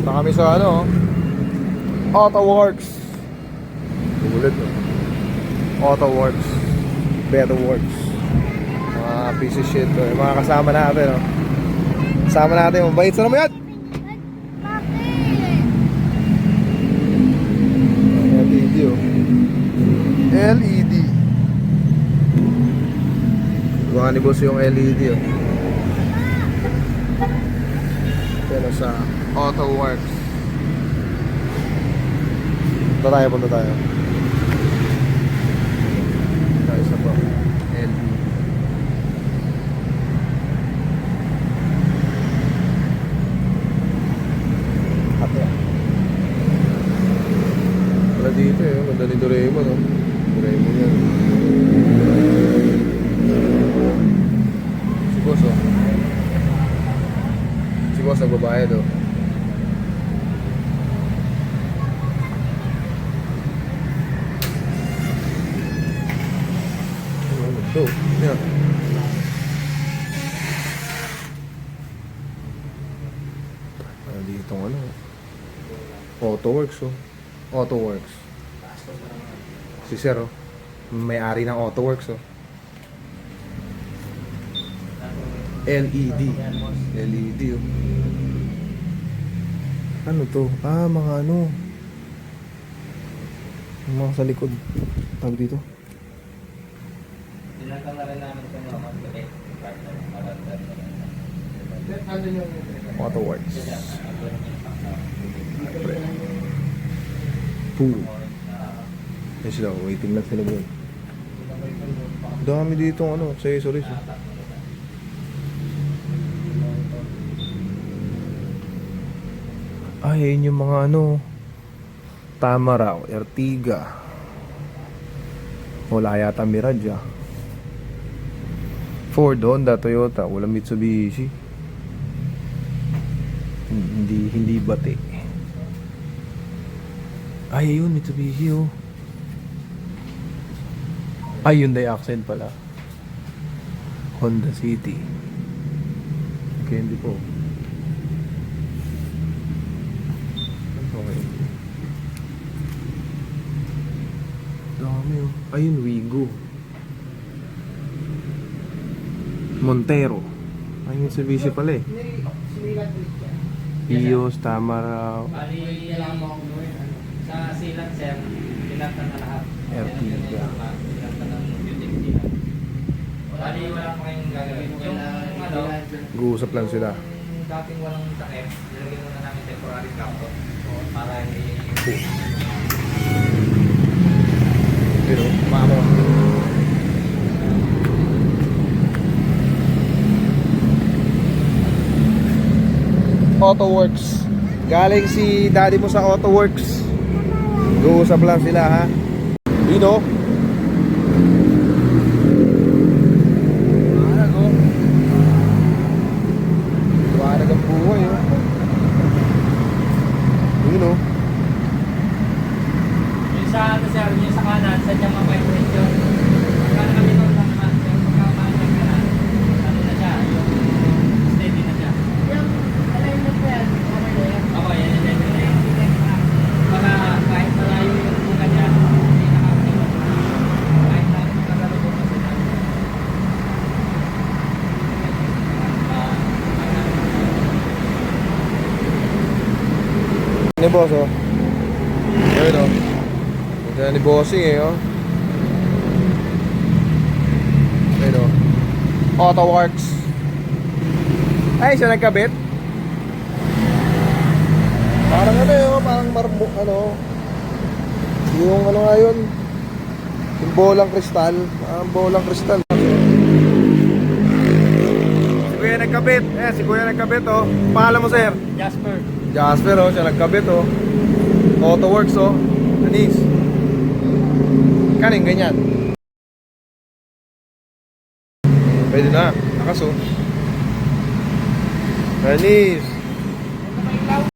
Punta kami sa ano, AutoWorks. Ulit no. AutoWorks, BetoWorks. Mga piece of shit to. Yung mga kasama natin no. Kasama natin, mabait sa naman yan. LED oh. LED. Gawa ni boss yung LED oh. Pero sa AutoWorks. Punta tayo. Tayo sa po. LED. Ate. Wala dito eh. Ganda ni Doraemon oh. Doraemon yan. Si boss oh. Si boss nagbabayad oh. So, yan. Dito ano AutoWorks oh. AutoWorks. Si Sir oh. May-ari ng AutoWorks oh. LED. LED oh. Ano to? Ah, mga ano. Mga sa likod. Tawag dito. Dinatang na rin namin ito mga magkakit. AutoWorks. Pool. Yan sila, waiting lang sila doon. Dami dito ano, accessories. Ay, yun yung mga ano, Tamara, Ertiga. Wala yata Mirage ah. Ford, Honda, Toyota, walang Mitsubishi. Hindi bate. Ay, ayun, Mitsubishi oh. Ay, Hyundai Accent pala. Honda City. Okay, hindi po. Okay. Dami oh. Ayun, Wigo. Montero. Ayun, Mitsubishi pala eh. Ios, Tamara, Bali, sa silang sir, pinagtan na lahat. Ertiga. Pinagtan ng utility lang. Bali, wala pa kayong gagawin. Yung ano, Guusap lang sila. yung dating walang takip, nilagyan muna namin temporary capot. Para hindi... Pero, paano? AutoWorks. Galing si daddy mo sa AutoWorks. Guusap lang sila ha. Dino. Tuwanag oh. Tuwanag ang buhay oh. Dino. Yung sa ano sir, yung sa kanan, sadyang ma-vibrate yun. Pagka kami nun lang naman, yung pagka-maanag ka na, ano na siya, yung steady na siya. Yung alignment po yan, okay na yan? Oo, yan. Para kahit malayo yung bunga niya, hindi nakapilot. Kahit na magkagalo po kasi na. Ni boss oh. Ayun oh. Ganda ni bossing eh oh. Ayun oh. AutoWorks. Ay, siya nagkabit. Parang ano yun, parang ano. Yung ano nga yun. Yung bolang kristal. Ang bolang kristal. Si Kuya nagkabit. Si Kuya nagkabit oh. Pangalan mo sir? Jasper. Jasper oh, siya nagkabit oh. AutoWorks oh. Anis. Kaning ganyan. Pwede na. Nakas oh. Anis.